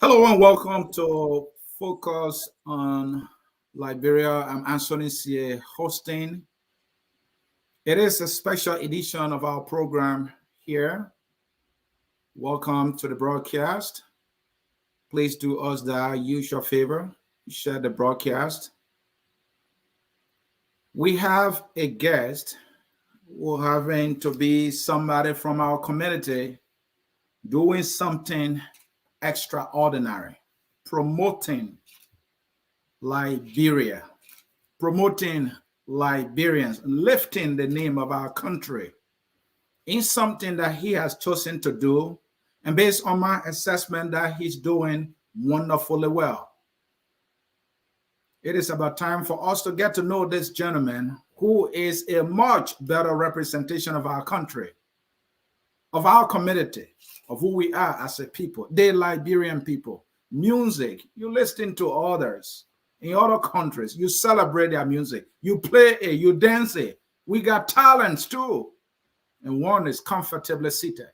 Hello and welcome to Focus on Liberia. I'm Anthony C. hosting. It is a special edition of our program here. Welcome to the broadcast. Please do us the usual favor, share the broadcast. We have a guest who having to be somebody from our community doing something extraordinary, promoting Liberia, promoting Liberians, lifting the name of our country in something that he has chosen to do. And based on my assessment, that he's doing wonderfully well. It is about time for us to get to know this gentleman who is a much better representation of our country, of our community, of who we are as a people, the Liberian people. Music, you listen to others in other countries, you celebrate their music, you play it, you dance it. We got talents too, and one is comfortably seated.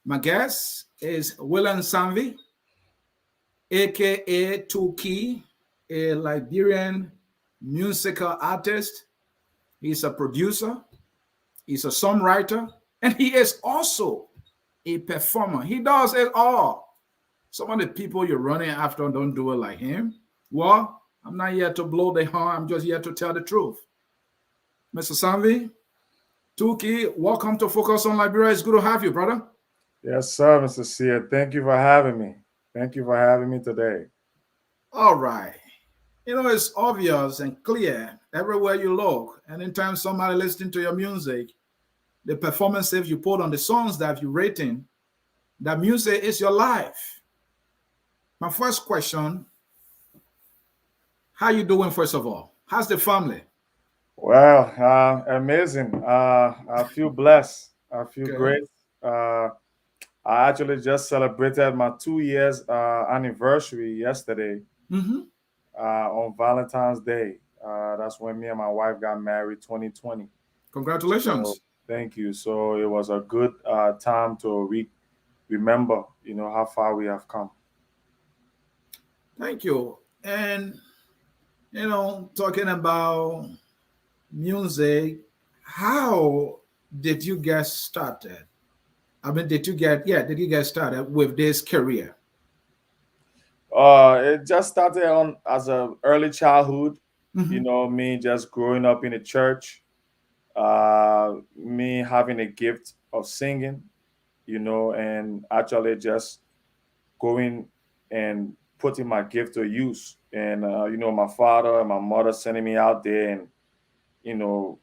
My guest is William Sanvee, aka Tuki, a Liberian musical artist. He's a producer, he's a songwriter, and he is also a performer. He does it all. Some of the people you're running after don't do it like him. Well, I'm not here to blow the horn. I'm just here to tell the truth. Mr. Sanvee, Tuki, welcome to Focus on Liberia. It's good to have you, brother. Yes, sir, Mr. Sia. Thank you for having me. Thank you for having me today. All right. You know, it's obvious and clear everywhere you look. Anytime somebody listening to your music, the performances you put on the songs that you're rating, that music is your life. My first question, how you doing, first of all? How's the family? Well, amazing. I feel blessed. I feel Okay. great. Uh, I actually just celebrated my 2 years anniversary yesterday Mm-hmm. on Valentine's Day. That's when me and my wife got married, 2020. So Congratulations. thank you. So it was a good time to remember, how far we have come. Thank you. And, talking about music, how did you get started? I mean, did you get started with this career? It just started on as a early childhood. Mm-hmm. Me just growing up in the church. Me having a gift of singing. And actually just going and putting my gift to use. And my father and my mother sending me out there, and you know,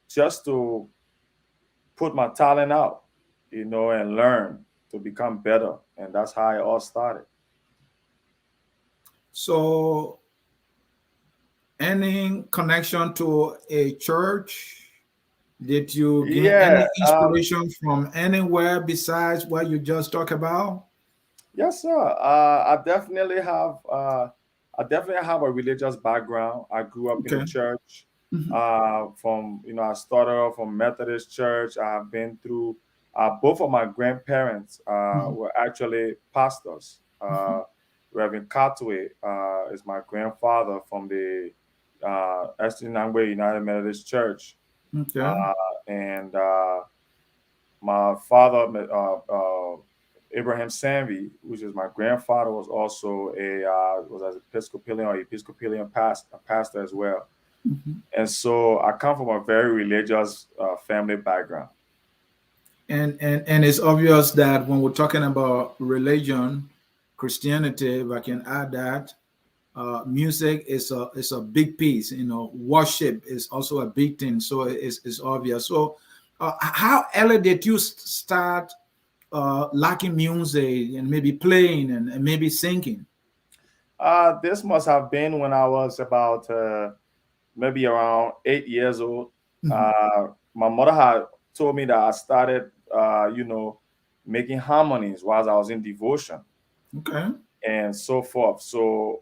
just to put my talent out. And learn to become better. And that's how it all started. So, any connection to a church? Did you gain Yeah. any inspiration from anywhere besides what you just talked about? Yes, sir. I definitely have a religious background. I grew up in the Okay. church. Mhm. I started off from Methodist church. I have been through. Both of my grandparents Mhm. were actually pastors. Mhm. Reverend Katwe is my grandfather from the Eastern Nangwe United Methodist Church, Okay. uh, and my father, Abraham Sanvee, which is my grandfather, was also was an Episcopalian or Episcopalian a pastor as well. Mhm. And so I come from a very religious family background. And it's obvious that when we're talking about religion, Christianity, if I can add that, music is a big piece. Worship is also a big thing. So it's obvious. So, how early did you start liking music and maybe playing and maybe singing? This must have been when I was about maybe around 8 years old. Mhm. My mother had told me that I started, making harmonies while I was in devotion Okay. and so forth. So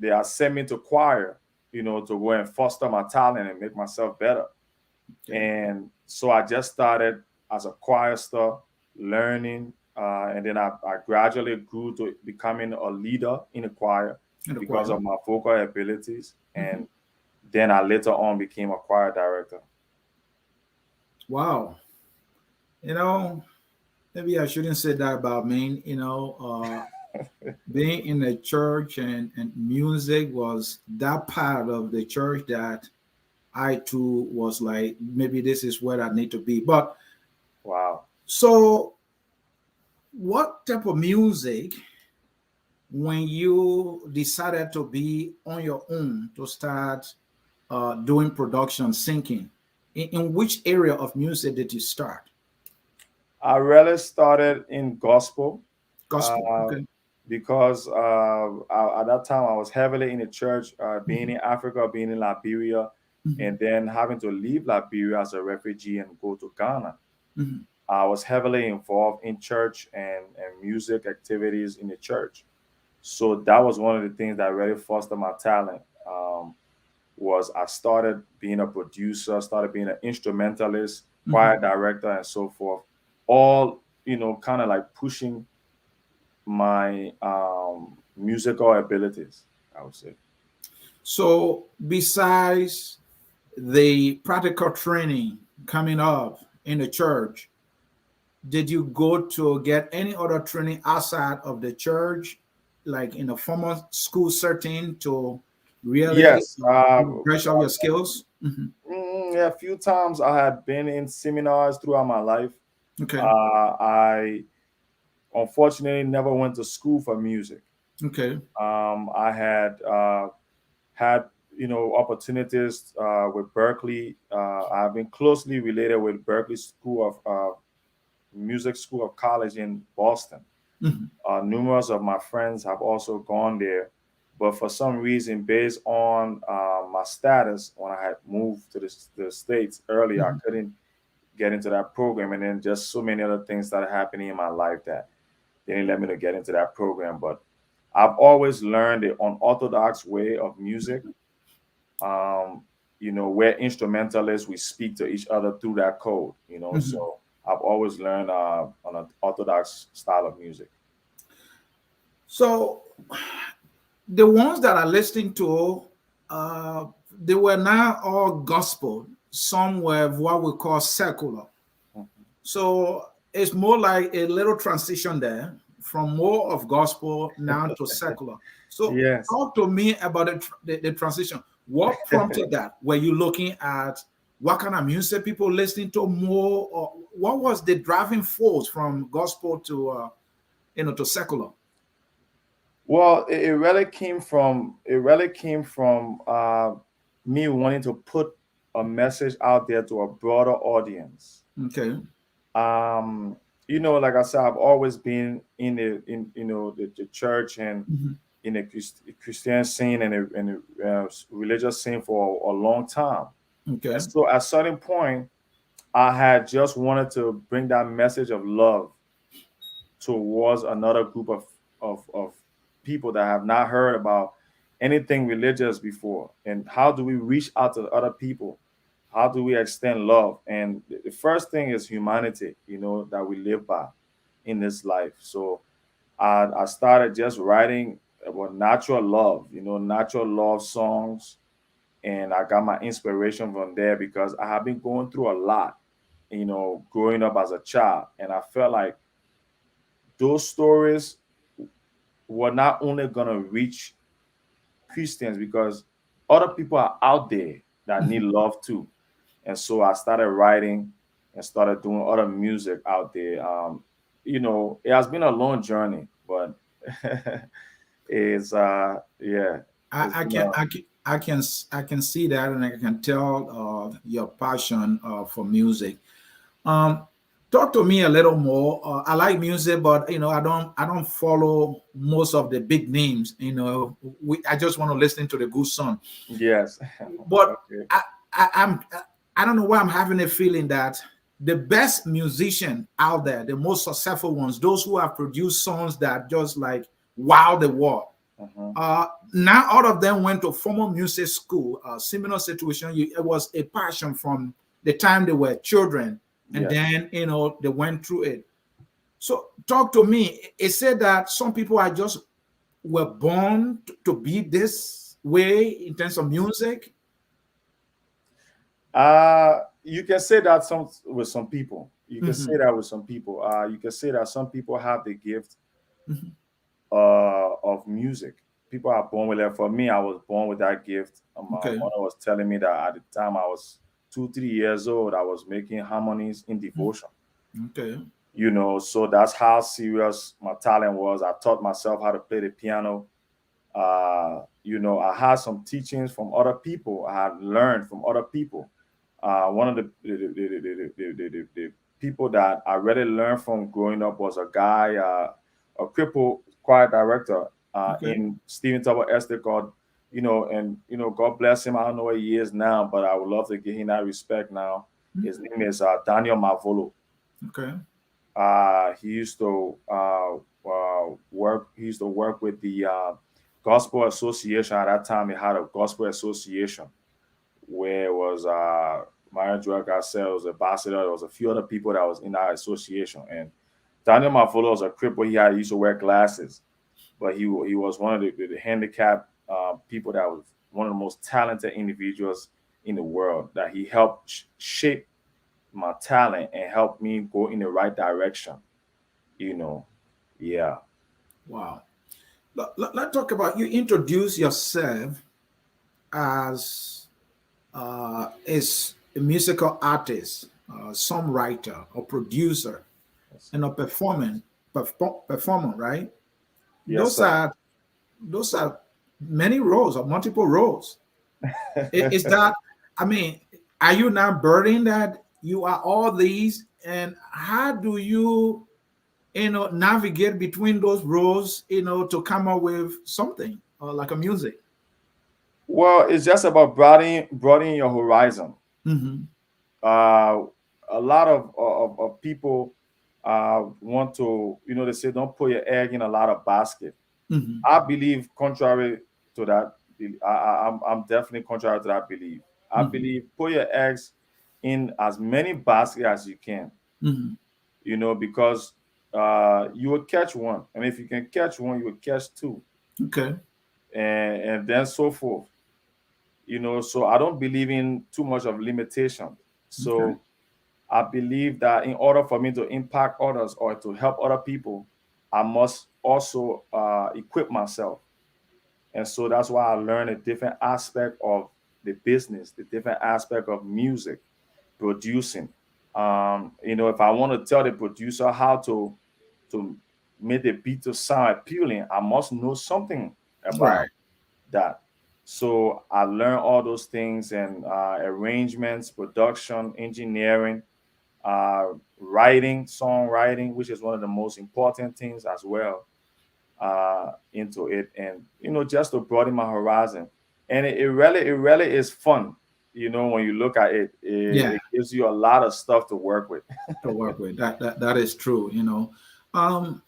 they are sent me to choir, to go and foster my talent and make myself better. Okay. And so I just started as a choir star, learning. and then I gradually grew to becoming a leader in the choir In the because choir. of my vocal abilities, Mhm. and then I later on became a choir director. Wow. You know, maybe I shouldn't say that about me. Being in the church and music was that part of the church that I too was like, maybe this is where I need to be. But Wow. so, what type of music, when you decided to be on your own to start doing production, singing, in which area of music did you start? I really started in gospel Gospel. uh, Okay. because at that time I was heavily in the church, being Mhm. in Africa, being in Liberia, Mhm. and then having to leave Liberia as a refugee and go to Ghana. Mhm. I was heavily involved in church and music activities in the church. So that was one of the things that really fostered my talent. Was I started being a producer, started being an instrumentalist, choir Mhm. director, and so forth. All kind of like pushing my musical abilities, I would say. So, besides the practical training coming up in the church, did you go to get any other training outside of the church, like in a formal school setting, to really Yes. brush up your skills? Mhm. Yeah, a few times I had been in seminars throughout my life. Okay. I unfortunately never went to school for music. Okay. I had opportunities with Berkeley. I've been closely related with Berkeley School of Music School of College in Boston. Mhm. Numerous of my friends have also gone there, but for some reason, based on my status when I had moved to the States earlier, I Mhm. couldn't get into that program, and then just so many other things started happening in my life that didn't let me to get into that program. But I've always learned the unorthodox way of music, um, where instrumentalists we speak to each other through that code. Mhm. So I've always learned on an orthodox style of music. So, the ones that are listening to, uh, they were not all gospel. Some were what we call secular. Mhm. So it's more like a little transition there from more of gospel now to secular. So Yes. talk to me about the transition. What prompted that? Were you looking at what kind of music people listening to more, or what was the driving force from gospel to to secular? Well, it really came from me wanting to put a message out there to a broader audience. Okay. Um, like I said, I've always been in the church and Mhm. in the Christian scene and the religious scene for a long time. And Okay. so at a certain point, I had just wanted to bring that message of love towards another group of people that have not heard about anything religious before. And how do we reach out to other people? How do we extend love? And the first thing is humanity, that we live by in this life. So I started just writing about natural love, natural love songs. And I got my inspiration from there because I have been going through a lot, growing up as a child. And I felt like those stories were not only going to reach Christians because other people are out there that need Mhm. love too. And so I started writing and started doing other music out there. It has been a long journey, but it's yeah, it's I been can a I can see that, and I can tell your passion for music. Um, Talk to me a little more. I like music, but I don't follow most of the big names. I just want to listen to the good song. yes. But Okay. I, I'm I don't know why I'm having a feeling that the best musician out there, the most successful ones, those who have produced songs that just like wow the world. Uh-huh. Not all of them went to formal music school. Similar situation. It was a passion from the time they were children, and Yes. then they went through it. So talk to me. It said that some people are just were born to be this way in terms of music. You can say that some with some people. You can say Mhm, that with some people. You can say that some people have the gift mhm. of music. People are born with it. For me, I was born with that gift. My Okay. mother was telling me that at the time I was 2, 3 years old, I was making harmonies in devotion. Okay. So that's how serious my talent was. I taught myself how to play the piano. I had some teachings from other people. I had learned from other people. One of the people that I really learned from growing up was a guy, a crippled choir director Okay. in Stephen Tubble Estate called, God bless him. I don't know where he is now, but I would love to give him that respect now. His name is Daniel Mavolo. Okay. He used to work. He used to work with the Gospel Association. At that time, he had a Gospel Association where it was Mario Garcia, was ambassador. There was a few other people that was in that association. And Daniel Mafolo was a cripple. He used to wear glasses, but he was one of the handicapped people that was one of the most talented individuals in the world. That he helped shape my talent and helped me go in the right direction. You know, yeah. Wow. Let's talk about you introduce yourself as is a musical artist, songwriter, or producer, and a performer, right? Yes, Those sir. are those are many roles or multiple roles. Is that, I mean, are you now burdened that you are all these, and how do you navigate between those roles, to come up with something like a music? Well, it's just about broadening your horizon. Hmm. Uh, a lot of people want to, they say don't put your egg in a lot of basket. Hmm. I believe contrary to that. I'm definitely contrary to that belief. I Hmm. believe put your eggs in as many baskets as you can. Hmm. Because you will catch one, and if you can catch one, you will catch two, Okay. and then so forth. So I don't believe in too much of limitation. Okay. So I believe that in order for me to impact others or to help other people, I must also equip myself. And so that's why I learned a different aspect of the business, the different aspect of music, producing. If I want to tell the producer how to make the beat to sound appealing, I must know something about Right. that. So I learned all those things and arrangements, production, engineering, writing, songwriting, which is one of the most important things as well, into it. And just to broaden my horizon. And it really is fun. When you look at it, Yeah. it gives you a lot of stuff to work with. To work with that is true. Um,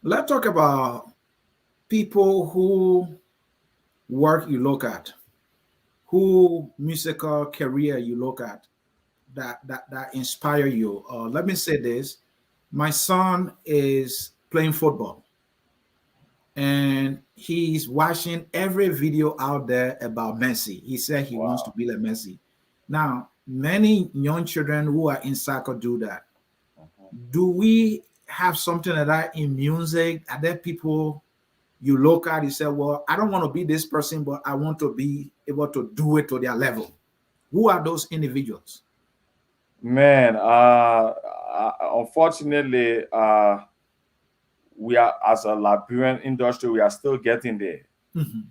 let's talk about people who work you look at, who musical career you look at, that inspire you. Let me say this: my son is playing football, and he's watching every video out there about Messi. He said he wants to Wow. be like Messi. Now, many young children who are in soccer do that. Mhm. Do we have something like that in music? Are there people you look at, you say, well, I don't want to be this person, but I want to be able to do it to their level? Who are those individuals? Man, unfortunately, we are as a Liberian industry, we are still getting there. Mhm.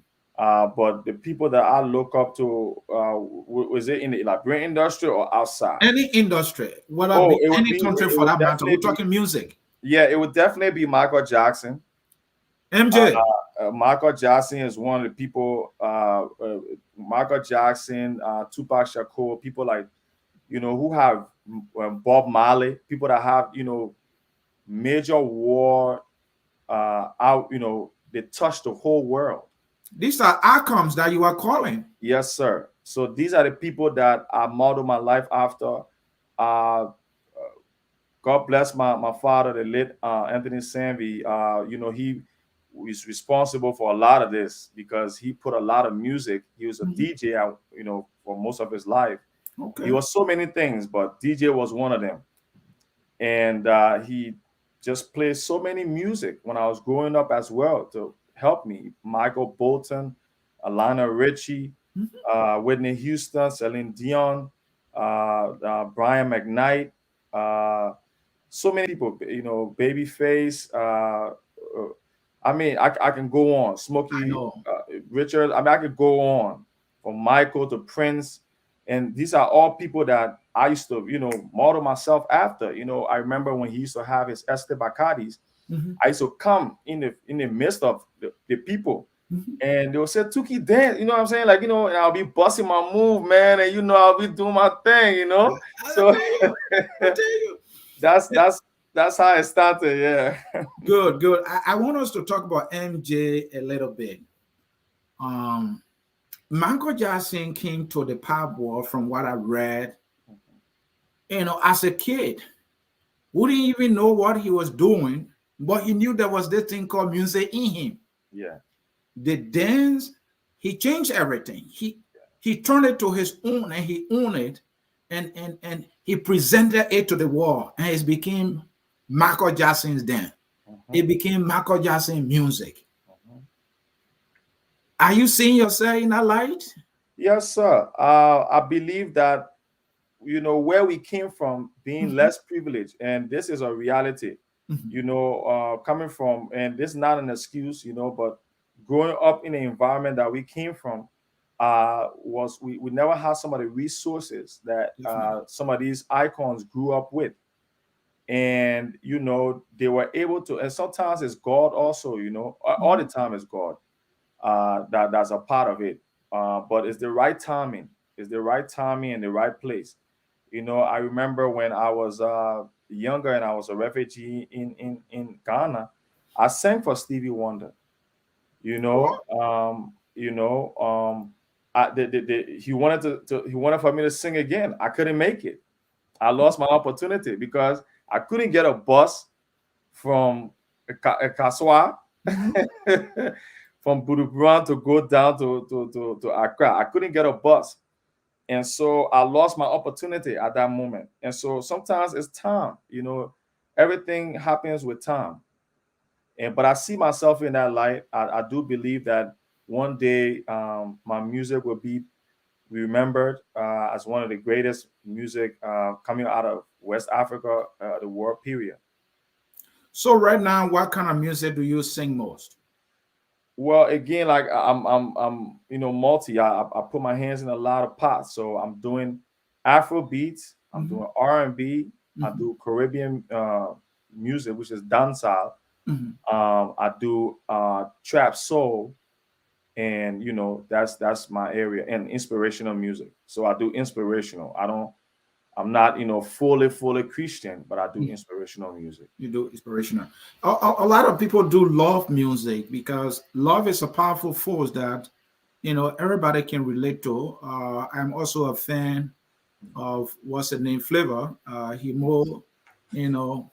But the people that I look up to, was it in the Liberian industry or outside? Any industry, whether it Oh, be it would any be, country it for would that matter, we're definitely be, talking music. yeah, it would definitely be Michael Jackson. MJ. Michael Jackson is one of the people. Michael Jackson, Tupac Shakur, people like who have Bob Marley, people that have major war out. They touch the whole world. These are outcomes that you are calling. Yes, sir. So these are the people that I model my life after. Uh, God bless my father, the late Anthony Sanvee. He was responsible for a lot of this because he put a lot of music. He was a Mhm. DJ, for most of his life. He Okay. was so many things, but DJ was one of them. And he just played so many music when I was growing up as well to help me. Michael Bolton, Alana Ritchie, Mhm. Whitney Houston, Celine Dion, Brian McKnight, uh, so many people, Babyface. I mean, I can go on. I Smokey know. Richard. I mean, I could go on from Michael to Prince, and these are all people that I used to, model myself after. I remember when he used to have his Esther Bacardis. Mhm. I used to come in the midst of the people, Mhm. and they would say, "Tuki, dance." You know what I'm saying? Like, and I'll be busting my move, man, and I'll be doing my thing. I So tell you. I tell you. that's Yeah. that's that's how it started. Yeah. Good, good. I want us to talk about MJ a little bit. Um, Michael Jackson came to the pop world from what I read, as a kid. We didn't even know what he was doing, but he knew there was this thing called music in him. Yeah. The dance, he changed everything. He turned it to his own and he owned it, and he presented it to the world, and it became Michael Jackson's dance. Mhm, It became Michael Jackson music. mhm. Are you seeing yourself in that light? Yes, sir. I believe that where we came from, being Mhm, less privileged, and this is a reality. mhm. Coming from, and this is not an excuse, but growing up in the environment that we came from, was we never had some of the resources that Definitely. some of these icons grew up with. And they were able to, and sometimes it's God also, all Mhm, the time it's God, that's a part of it. But it's the right timing. It's the right timing and the right place. I remember when I was younger and I was a refugee in Ghana, I sang for Stevie Wonder. You know, um, you know, he wanted he wanted for me to sing again. I couldn't make it. I lost my opportunity because I couldn't get a bus from Kaswa mhm. from Buduburan to go down to Accra. I couldn't get a bus. And so I lost my opportunity at that moment. And so sometimes it's time, everything happens with time. But I see myself in that light. I do believe that one day my music will be remembered as one of the greatest music coming out of West Africa, the world period. So right now, what kind of music do you sing most? Well, again, like I'm multi. I put my hands in a lot of pots. So I'm doing Afro beats. I'm Mhm, doing R&B. I mhm, do Caribbean music, which is dancehall. mhm. I do trap soul, and that's my area, and inspirational music. So I do inspirational. I'm not fully Christian, but I do inspirational music. You do inspirational. A lot of people do love music because love is a powerful force that everybody can relate to. I'm also a fan of what's the name Flavor. He more you know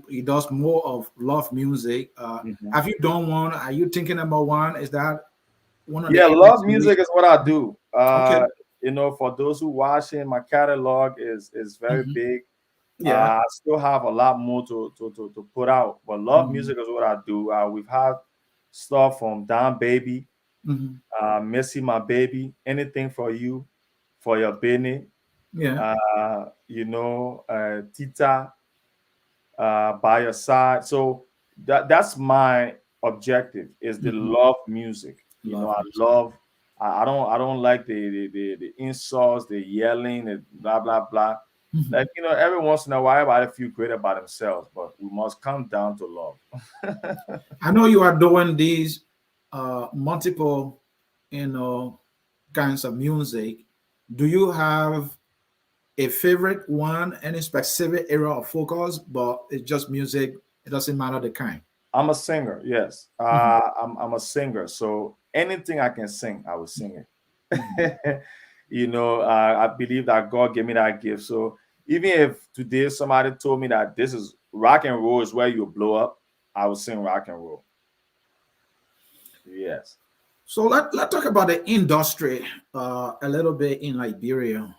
he does more of love music. Mhm. Have you done one? Are you thinking about one? Is that one of the Yeah, areas love in which? music is what I do. Okay. For those who watching, my catalog is very Mhm. big. Yeah. I still have a lot more to put out, but love Mhm. music is what I do. We've had stuff from Don Baby, Mhm. Missy My Baby, Anything for You, For Your Benny, Yeah. Tita, By Your Side. So that's my objective, is the Mhm. love music. Love I music. love. I don't like the insults, the yelling, and blah blah blah. Mhm. Like, every once in a while, everybody feel great about themselves, but we must come down to love. I know you are doing these multiple, kinds of music. Do you have a favorite one, any specific area of focus, but it's just music, it doesn't matter the kind? I'm a singer, yes. Mhm, I'm a singer, so anything I can sing, I will sing mhm, it. I believe that God gave me that gift. So Even if today somebody told me that this is rock and roll is where you blow up, I would sing rock and roll. Yes. So let's talk about the industry a little bit in Liberia.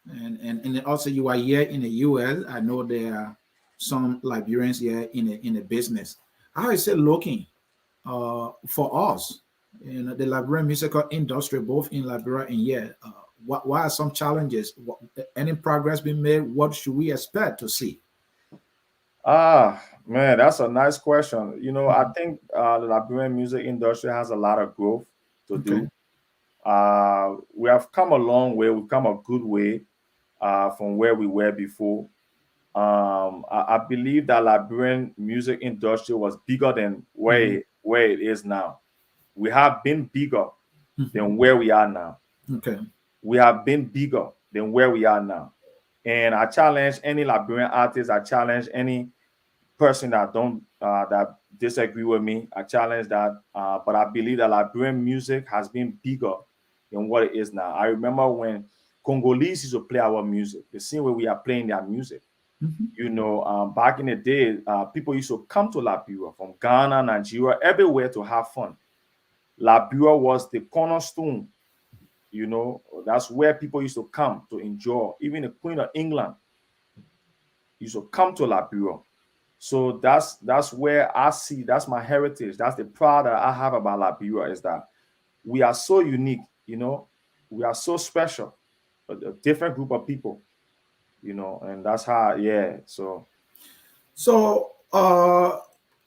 And also you are here in the US. I know there are some Liberians here in the business. How is it looking for us in the Liberian musical industry, both in Liberia and here? What are some challenges? Any progress been made? What should we expect to see? Ah, man, that's a nice question. I Mhm. think the Liberian music industry has a lot of growth to Okay. do. We have come a long way. We've come a good way from where we were before. I believe that Liberian music industry was bigger than Mhm. where it is now. We have been bigger Mhm. than where we are now. Okay. We have been bigger than where we are now. And I challenge any Liberian artist. I challenge any person that disagree with me. I challenge that. But I believe that Liberian music has been bigger than what it is now. I remember when Congolese used to play our music, the same way we are playing their music. Mhm. Back in the day, people used to come to Liberia from Ghana, Nigeria, everywhere to have fun. Liberia was the cornerstone. That's where people used to come to enjoy. Even the Queen of England used to come to Liberia. So that's where I see, that's my heritage. That's the pride that I have about Liberia, is that we are so unique. We are so special, a different group of people. And that's how, yeah. So So,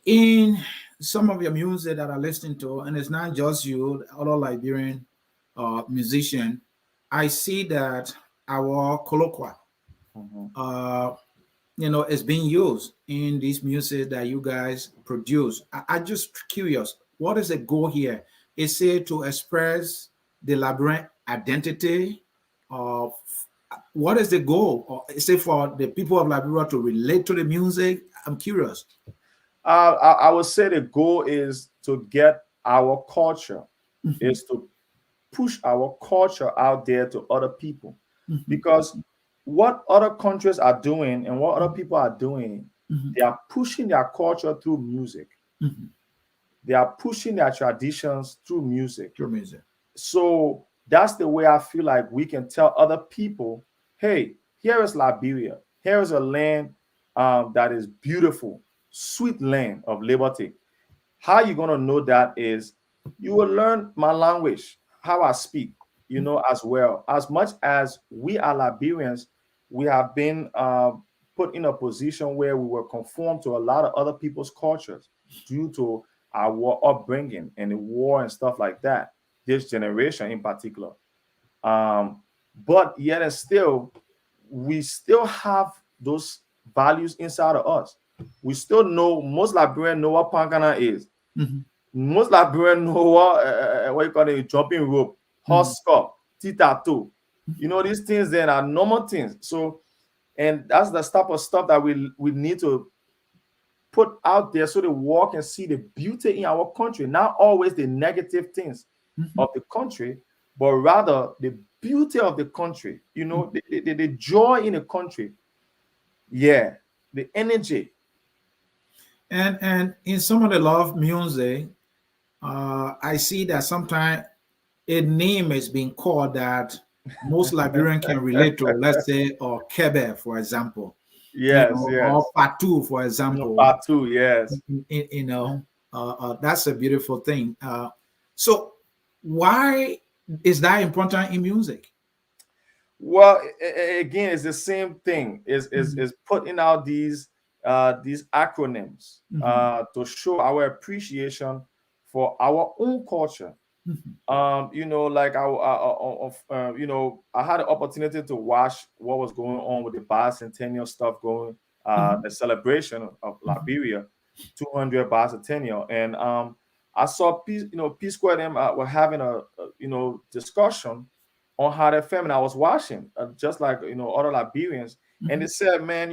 in some of your music that I listen to, and it's not just you, other Liberian musician, I see that our colloquia, mhm. uh, is being used in this music that you guys produce. I just curious, what is the goal here? Is it to express the Liberian identity? Of what is the goal? Or is it for the people of Liberia to relate to the music? I'm curious. I would say the goal is to get our culture, Mhm. is to push our culture out there to other people. Mhm. Because what other countries are doing and what other people are doing, Mhm. they are pushing their culture through music. Mhm. They are pushing their traditions through music. Through music. So that's the way I feel like we can tell other people, hey, here is Liberia. Here is a land that is beautiful, sweet land of liberty. How you gonna know that is you will learn my language, how I speak, as well. As much as we are Liberians, we have been put in a position where we were conformed to a lot of other people's cultures due to our upbringing and the war and stuff like that. This generation in particular, but yet and still, we still have those values inside of us. We still know, most Liberians know what pankana is. Mhm. Most Liberians know what you call it, jumping rope, Mhm. horse score, titato. These things then are normal things. So, and that's the type of stuff that we need to put out there so the world can see the beauty in our country, not always the negative things Mhm. of the country, but rather the beauty of the country, the joy in the country. Yeah, the energy. And in some of the love music, I see that sometimes a name is being called that most Liberian can relate to. Let's say, or Kebe, for example, Yes, or yes. Patu, for example. Part two, yes. That's a beautiful thing. So, why is that important in music? Well, again, it's the same thing. Mhm. Is putting out these acronyms Mhm. to show our appreciation for our own culture. Mhm. Like I had the opportunity to watch what was going on with the bicentennial stuff going, Mhm. the celebration of Mhm. Liberia, 200 bicentennial, and I saw P Square them were having a discussion on how they're feminine. I was watching, just like other Liberians, and they Mhm. said, man,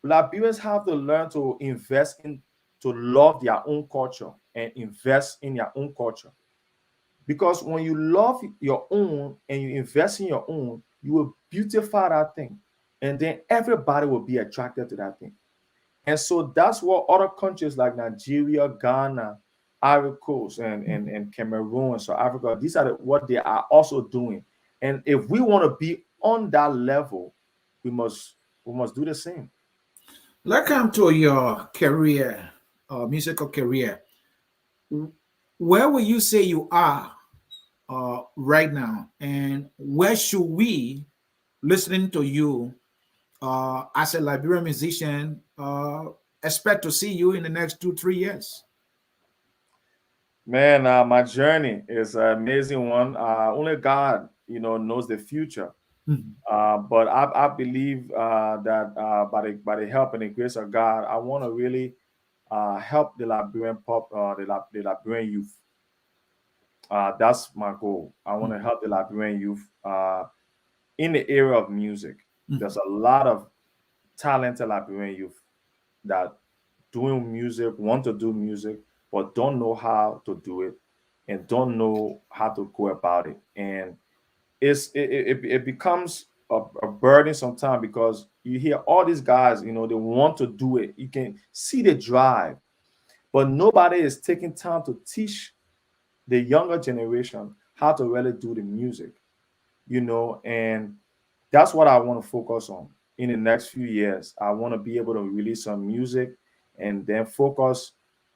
Liberians have to learn to invest in, to love their own culture and invest in their own culture. Because when you love your own and you invest in your own, you will beautify that thing. and then everybody will be attracted to that thing. And so that's what other countries like Nigeria, Ghana, Ivory Coast, and Cameroon and South Africa, these are what they are also doing. And if we want to be on that level, we must do the same. Let's come to your career, musical career. Where will you say you are right now, and where should we, listening to you as a Liberian musician, expect to see you in the next 2, 3 years? Man, my journey is an amazing one. Only God, knows the future. Mhm. But I believe that by the help and the grace of God, I want to really help the Liberian the Liberian youth. That's my goal. I want to help the Liberian youth in the area of music. Mhm. There's a lot of talented Liberian youth that doing music, want to do music, but don't know how to do it and don't know how to go about it. And it becomes a burden sometimes because you hear all these guys, they want to do it. You can see the drive, but nobody is taking time to teach the younger generation how to really do the music, and that's what I want to focus on in the next few years. I want to be able to release some music and then focus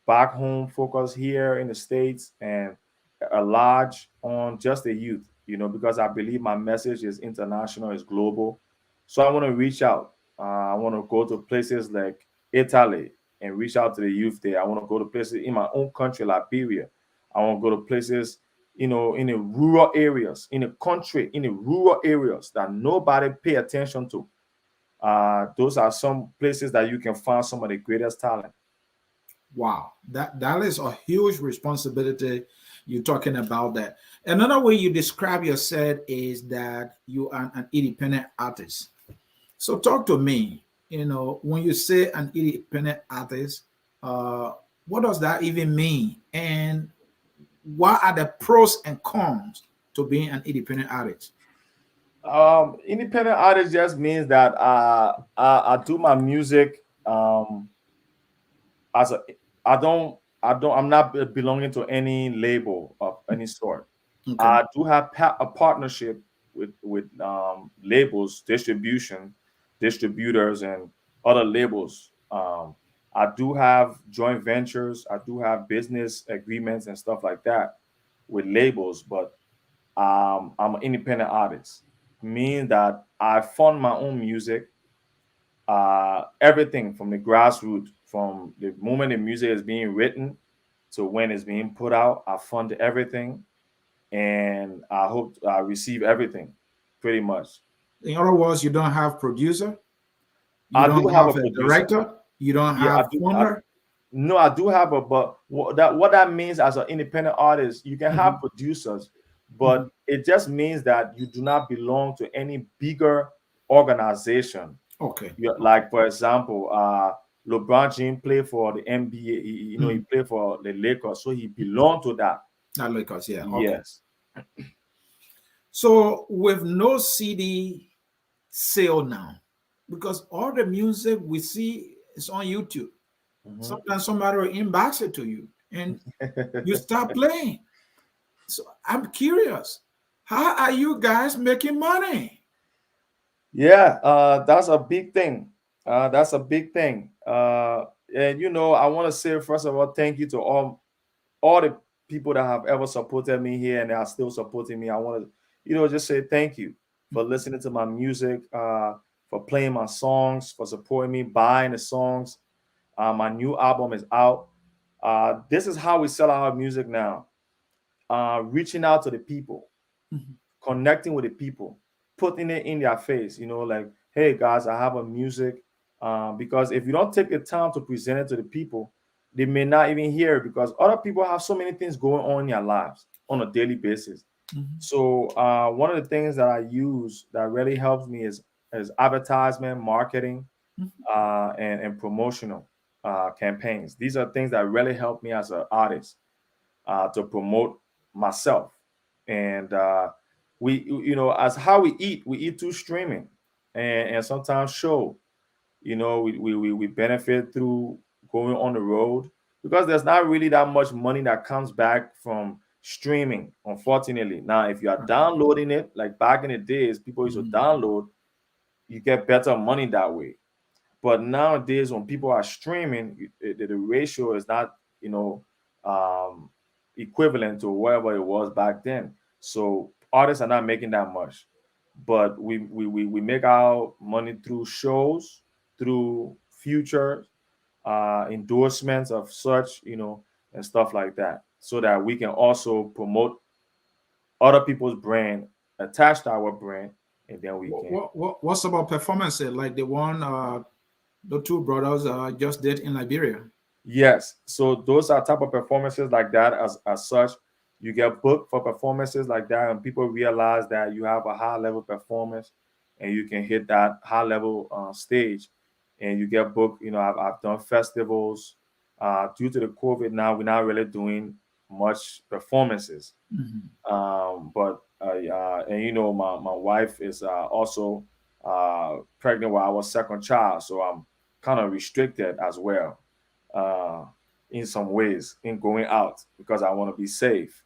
back home, focus here in the States, and a large on just the youth, because I believe my message is international, is global. So I want to reach out. I want to go to places like Italy and reach out to the youth there. I want to go to places in my own country, Liberia. I want to go to places, in the rural areas, in the country, in the rural areas that nobody pay attention to. Those are some places that you can find some of the greatest talent. Wow, that is a huge responsibility. You're talking about that. Another way you describe yourself is that you are an independent artist. So talk to me. When you say an independent artist, uh, what does that even mean? And what are the pros and cons to being an independent artist? Independent artist just means that I do my music as a I'm not belonging to any label of any sort. Okay. I do have a partnership with labels, distributors, and other labels. I do have joint ventures. I do have business agreements and stuff like that with labels, but I'm an independent artist, meaning that I fund my own music, everything from the grassroots, from the moment the music is being written to when it's being put out. I fund everything, and I hope I receive everything, pretty much. In other words, you don't have producer, you I don't do have a have a producer. director, you don't Yeah, I have do. owner. No, I do have a, but what that means as an independent artist, you can have Mhm, producers, mhm. but it just means that you do not belong to any bigger organization. Okay. Okay. Like, for example, LeBron James played for the NBA. He Mhm. played for the Lakers, so he belonged to that. Not Lakers, yeah. Okay. Yes. So with no CD sale now, because all the music we see is on YouTube. Mhm. Sometimes somebody will inbox it to you and you start playing. So I'm curious, how are you guys making money? Yeah, that's a big thing. That's a big thing. And I want to say first of all, thank you to all the people that have ever supported me here and that are still supporting me. I want to, just say thank you for listening to my music, for playing my songs, for supporting me, buying the songs. My new album is out. This is how we sell our music now. Reaching out to the people, Mhm, connecting with the people, putting it in their face, like, hey guys, I have a music. Because if you don't take the time to present it to the people, they may not even hear it because other people have so many things going on in their lives on a daily basis. mhm, So one of the things that I use that really helps me is advertisement, marketing, mhm. and promotional campaigns. These are things that really help me as an artist to promote myself. And we, as how we eat through streaming. and sometimes show. We benefit through going on the road because there's not really that much money that comes back from streaming, unfortunately. Now, if you are downloading it, like back in the days, people used to download, you get better money that way. But nowadays, when people are streaming, the ratio is not, you know, um, equivalent to whatever it was back then. So artists are not making that much, but we make our money through shows, through future endorsements of such, and stuff like that, so that we can also promote other people's brand attached to our brand, and then we can. What's about performances like the one the two brothers just did in Liberia? Yes. So those are type of performances like that as such. You get booked for performances like that, and people realize that you have a high level performance and you can hit that high level stage, and you get booked. I've done festivals. Due to the COVID now, we're not really doing much performances. But and my wife is also pregnant with our second child, so I'm kind of restricted as well, uh, in some ways in going out because I want to be safe.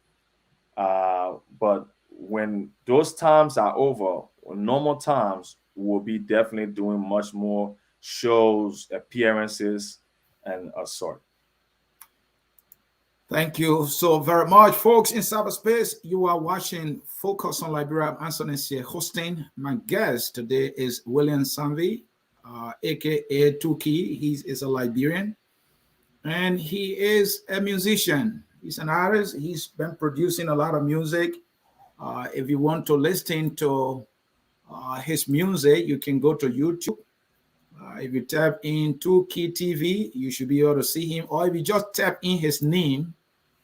But when those times are over, when normal times, we'll be definitely doing much more shows, appearances, and a sort. Thank you so very much, folks. In cyberspace, you are watching Focus on Liberia. I'm Anthony here hosting. My guest today is William Sanvee, aka Tuki. He is a Liberian and he is a musician. He's an artist. He's been producing a lot of music. If you want to listen to his music, you can go to YouTube. If you tap in 2Key TV, you should be able to see him. Or if you just tap in his name,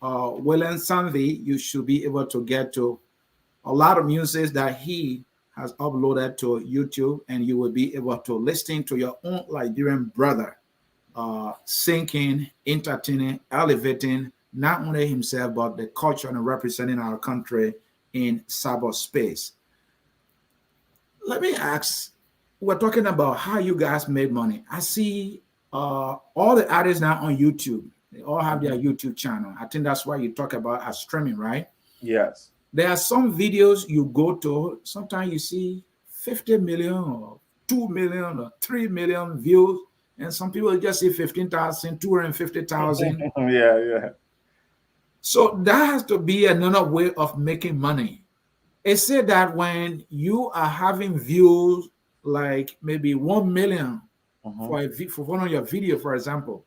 William Sanvee, you should be able to get to a lot of music that he has uploaded to YouTube, and you will be able to listen to your own Liberian brother singing, entertaining, elevating not only himself but the culture and representing our country in cyberspace. Let me ask, we're talking about how you guys make money. I see all the artists now on YouTube. They all have their YouTube channel. I think that's why you talk about as streaming, right? Yes. There are some videos you go to, sometimes you see 50 million or 2 million or 3 million views, and some people just see 15,000, 250,000. Yeah. So that has to be another way of making money. It said that when you are having views like maybe 1 million for one of your video, for example,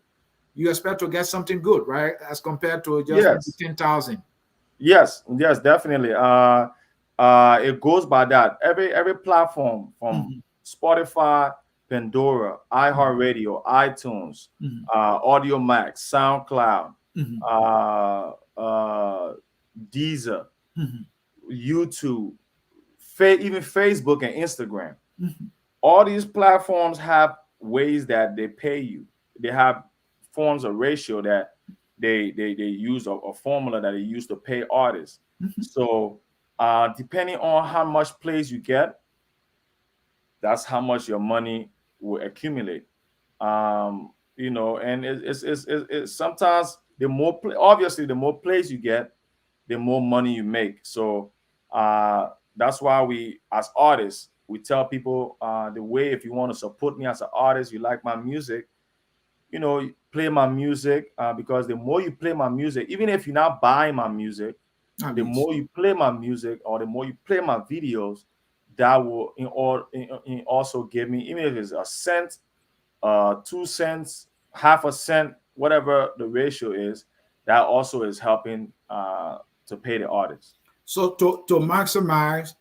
you expect to get something good, right? As compared to just Yes. 10,000. Yes, definitely. It goes by that. Every platform from Spotify, Pandora, iHeartRadio, iTunes, Audio Max, SoundCloud, Deezer, YouTube, even Facebook and Instagram. All these platforms have ways that they pay you. They have forms of ratio that they use a formula that they use to pay artists. So depending on how much plays you get, that's how much your money will accumulate. And it's sometimes obviously the more plays you get, the more money you make. So that's why we as artists, we tell people the way, if you want to support me as an artist, you like my music, play my music, because the more you play my music, even if you're not buying my music, the more you play my music or the more you play my videos, that will in also give me, even if it's a cent, 2 cents, half a cent, whatever the ratio is, that also is helping to pay the artist. So to maximize,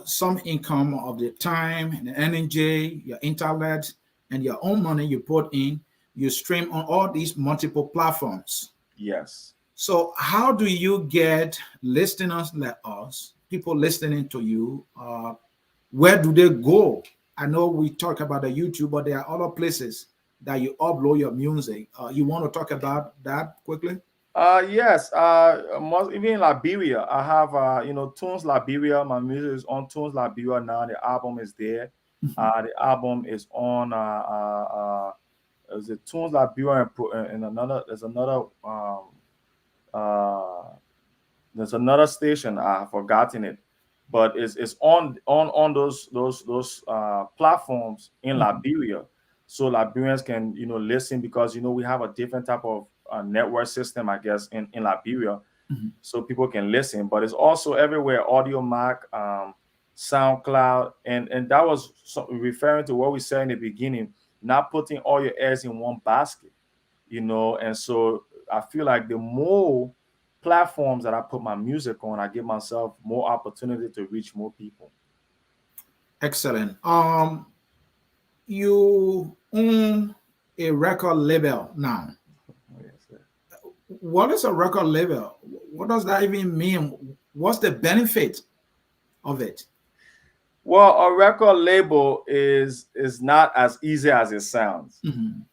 some income of the time and the energy, your intellect, and your own money you put in, you stream on all these multiple platforms. Yes. So how do you get listeners like us, people listening to you? Where do they go? I know we talk about the YouTube, but there are other places that you upload your music. You want to talk about that quickly? Yes. Even in Liberia, I have Tunes Liberia. My music is on Tunes Liberia now. The album is there. Mhm. The album is on. Is it Tunes Liberia and another? Uh, there's another station. I've forgotten it, but it's on those platforms in Mhm. Liberia, so Liberians can listen, because we have a different type of network system, I guess, in Liberia, Mhm. so people can listen. But it's also everywhere: Audio Mac, SoundCloud, and that was referring to what we said in the beginning, not putting all your eggs in one basket, and so I feel like the more platforms that I put my music on, I give myself more opportunity to reach more people. Excellent. You own a record label now. Yes, sir. What is a record label? What does that even mean? What's the benefit of it? Well, a record label is not as easy as it sounds, Mhm.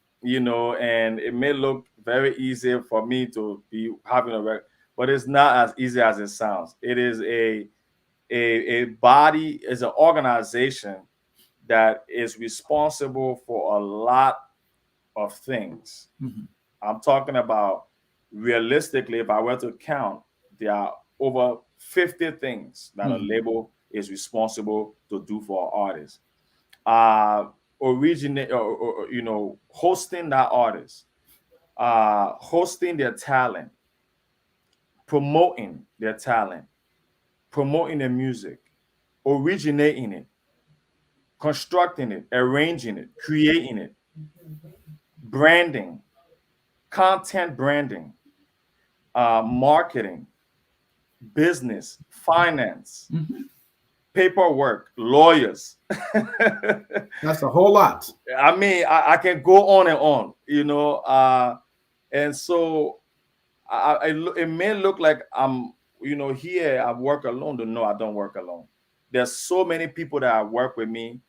and it may look very easy for me to be having a record, but it's not as easy as it sounds. It is a body, is an organization that is responsible for a lot of things. Mhm. I'm talking about, realistically, if I were to count, there are over 50 things that a Mhm. label is responsible to do for an artist. Uh, hosting that artist, hosting their talent, promoting their talent, promoting their music, originating it, constructing it, arranging it, creating it, branding, content branding, marketing, business, finance, Mhm. paperwork, lawyers. That's a whole lot. I mean, I can go on and on, and so it may look like I'm, here I work alone. No, I don't work alone. There's so many people that work with me.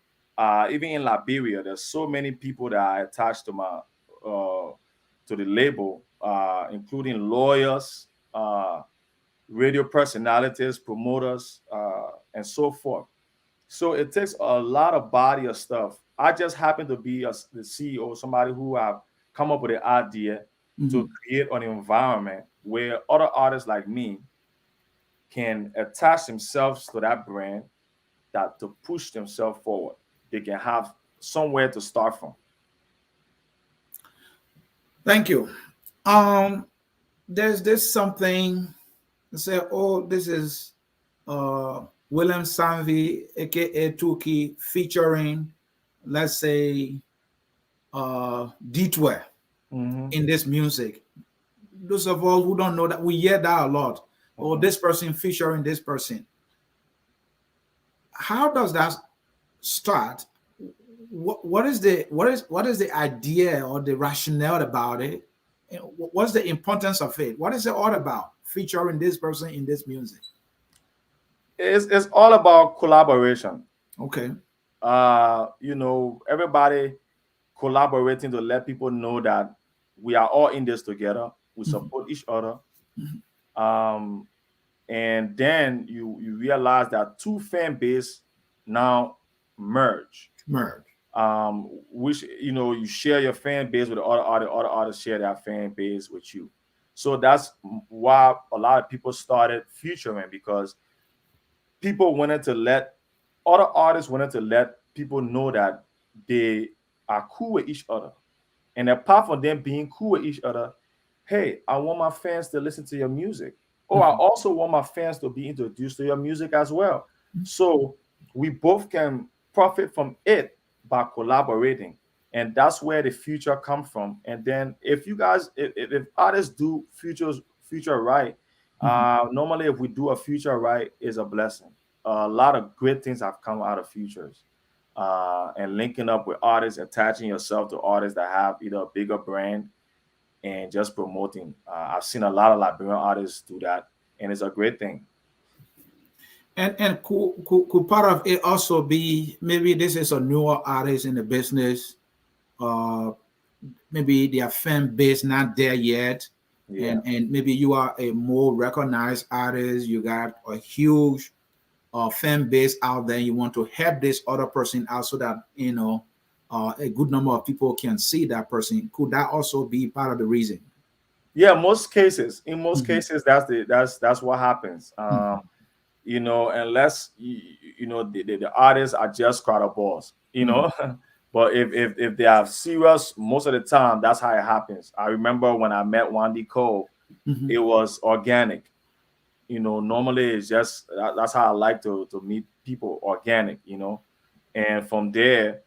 Even in Liberia, there's so many people that I attached to the label, including lawyers, radio personalities, promoters, and so forth. So it takes a lot of body of stuff. I just happen to be the CEO, somebody who have come up with an idea to Mhm. create an environment where other artists like me can attach themselves to that brand, that to push themselves forward. They can have somewhere to start from. Thank you. There's this something say, oh, this is William Sanvee, aka Tuki, featuring, let's say, Detour Hmm. in this music. Those of us who don't know that, we hear that a lot. Or Hmm. this person featuring this person. How does that start? What is the idea or the rationale about it? And what's the importance of it? What is it all about? Featuring this person in this music. It's all about collaboration. Okay. Everybody collaborating to let people know that we are all in this together. We Mhm. support each other. Mhm. Um, and then you realize that two fan base now merge. Merge. Which you share your fan base with the other artists share their fan base with you. So that's why a lot of people started featuring, because people wanted to let other artists wanted to let people know that they are cool with each other. And apart from them being cool with each other, hey, I want my fans to listen to your music. Oh, I Mhm. also want my fans to be introduced to your music as well. So we both can profit from it by collaborating. And that's where the future come from. And then if you guys, if artists do future right, Mhm. normally if we do a future right is a blessing. A lot of great things have come out of futures, and linking up with artists, attaching yourself to artists that have either a bigger brand, and just promoting. I've seen a lot of Liberian artists do that, and it's a great thing. And could part of it also be maybe this is a newer artist in the business, uh maybe their fan base not there yet, Yeah. and maybe you are a more recognized artist, you got a huge fan base out there, you want to help this other person out so that a good number of people can see that person. Could that also be part of the reason? Yeah, most cases. In most Mhm, cases, that's what happens. mhm, Unless the artists are just crowd balls, mhm, But if they are serious, most of the time that's how it happens. I remember when I met Wandy Cole, mhm, it was organic. Normally it's just that's how I like to meet people, organic. And from there,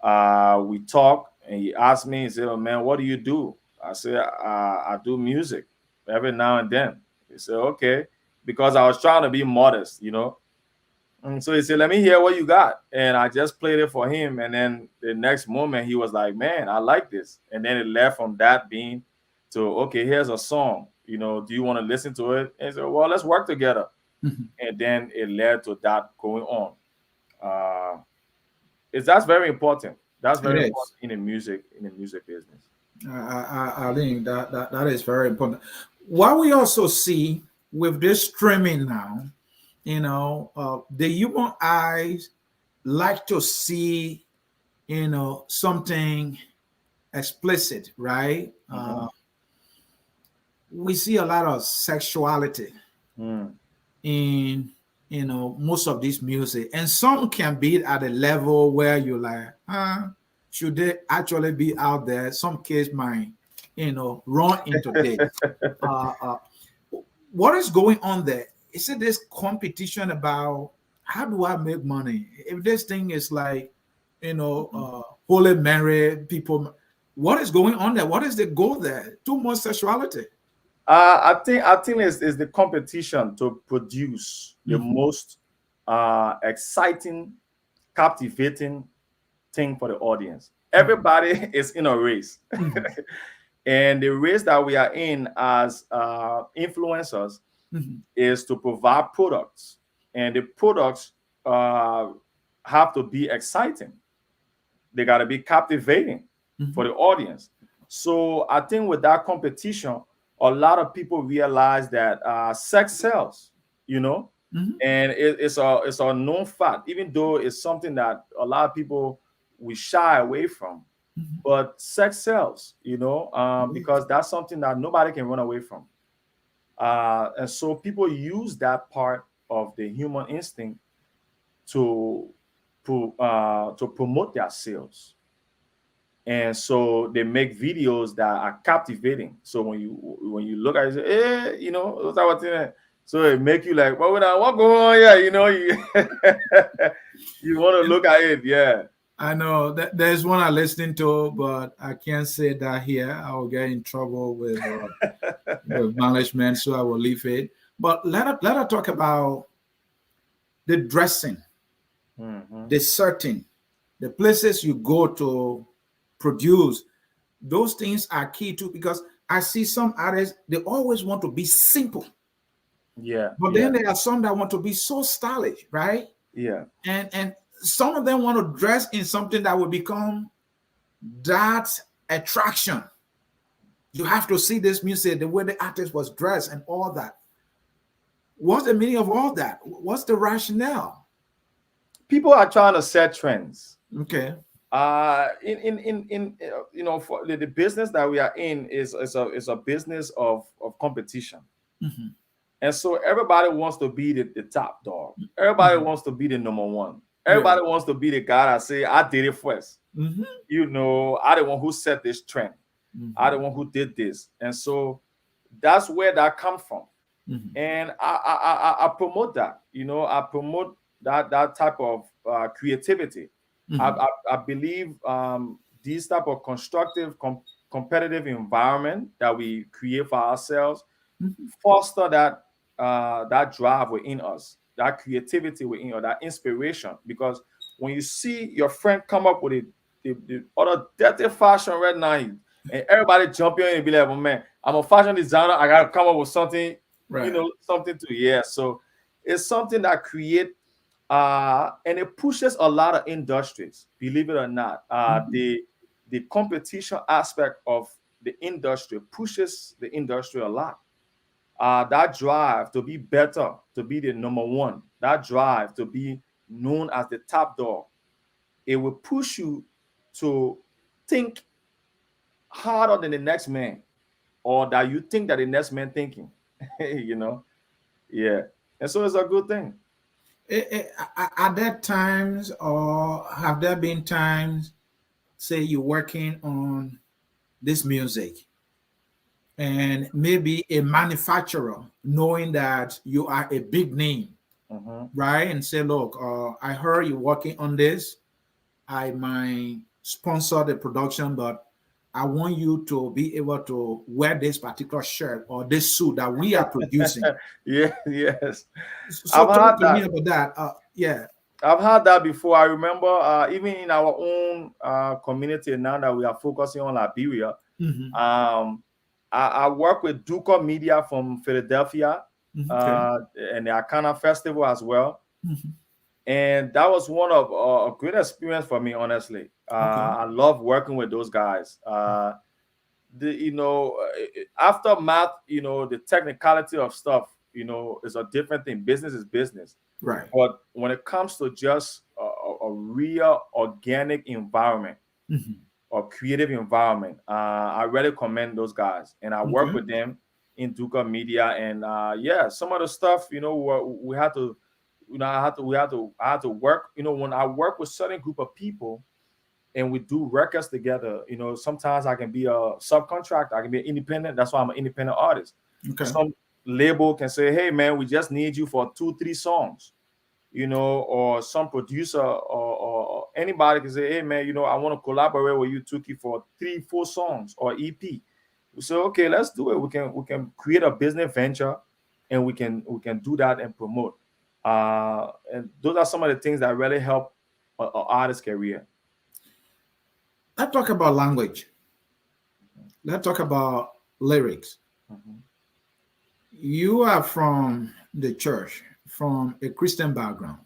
we talked, and he asked me, he said, "Oh, man, what do you do?" I said, I do music every now and then." He said, "Okay," because I was trying to be modest. And so he said, "Let me hear what you got." And I just played it for him. And then the next moment, he was like, "Man, I like this." And then it left from that being to, "Okay, here's a song. Do you want to listen to it?" And he said, "Well, let's work together." mhm. And then it led to that going on. Uh, that's very important. That's It very important is. in the music business. I think that is very important. What we also see with this streaming now, the human eyes like to see, something explicit, right? Mm-hmm. We see a lot of sexuality Mm. in most of this music, and some can be at a level where you're like, should they actually be out there? Some kids might run into this. uh, uh, what is going on there? Is it this competition about how do I make money? If this thing is like, holy Mary people, what is going on there? What is the goal there? Too much sexuality. I think it's the competition to produce the Mhm, most exciting, captivating thing for the audience. mhm, Everybody is in a race, mhm, and the race that we are in as influencers mhm, is to provide products, and the products uh, have to be exciting. They got to be captivating for mhm, the audience. So I think with that competition, a lot of people realize that sex sells, you know, mhm. and it's a known fact, even though it's something that a lot of people we shy away from. Mhm. But sex sells, Yes. because that's something that nobody can run away from. And so people use that part of the human instinct to to promote their sales, and so they make videos that are captivating. So when you look at it, you say, those type of things. So it make you like, what going on here? You want to look at it, yeah. I know that there's one I'm listening to, but I can't say that here. I will get in trouble with management, so I will leave it. But let us talk about the dressing, Hmm. the setting, the places you go to produce. Those things are key too, because I see some artists, they always want to be simple, Yeah, but yeah, then there are some that want to be so stylish, right? yeah. And some of them want to dress in something that will become that attraction. You have to see this music, the way the artist was dressed and all that. What's the meaning of all that? What's the rationale? People are trying to set trends. Okay. For the business that we are in is a business of competition. Mhm, And so everybody wants to be the top dog. Everybody mhm. wants to be the number one. Yeah. Everybody wants to be the guy that say, I did it first. Mhm, I the one who set this trend. I the mhm, one who did this. And so that's where that comes from. mhm, And I promote that. I promote that type of creativity. I, mhm, I, I believe these type of constructive, competitive environment that we create for ourselves mhm, foster that drive within us, that creativity within us, that inspiration. Because when you see your friend come up with the other dirty fashion right now, and everybody jump in and be like, "Oh man, I'm a fashion designer. I gotta come up with something, right. something to yeah." So it's something that create and it pushes a lot of industries. Believe it or not, Mhm, the competition aspect of the industry, pushes the industry a lot. That drive to be better, to be the number one, that drive to be known as the top dog, it will push you to think harder than the next man, or that you think that the next man thinking. you know, yeah. And so it's a good thing. Are there times, or have there been times, say you're working on this music, and maybe a manufacturer knowing that you are a big name, Hmm. right? And say, look, I heard you're working on this. I might sponsor the production, but I want you to be able to wear this particular shirt or this suit that we are producing. Yeah, yes. So I've talk had to me that. about that. Yeah. I've had that before. I remember even in our own community now that we are focusing on Liberia. Hmm. Um, I work with Duca Media from Philadelphia, Okay. and the Akana Festival as well. Hmm. And that was one of a great experience for me, honestly. Okay. I love working with those guys. After math, the technicality of stuff, is a different thing. Business is business. Right. But when it comes to just a real organic environment Hmm. or creative environment, I really commend those guys. And I work Okay. with them in Duca Media. And yeah, some of the stuff, we had to, I had to work. When I work with certain group of people and we do records together, sometimes I can be a subcontractor, I can be an independent. That's why I'm an independent artist. Okay. Some label can say, hey man, we just need you for 2-3 songs, or some producer or anybody can say, hey man, I want to collaborate with you, Tuki, for 3-4 songs or EP. We say, okay, let's do it. We can create a business venture, and we can do that and promote. And those are some of the things that really help an artist's career. Let's talk about language. Let's talk about lyrics. Mhm. You are from the church, from a Christian background,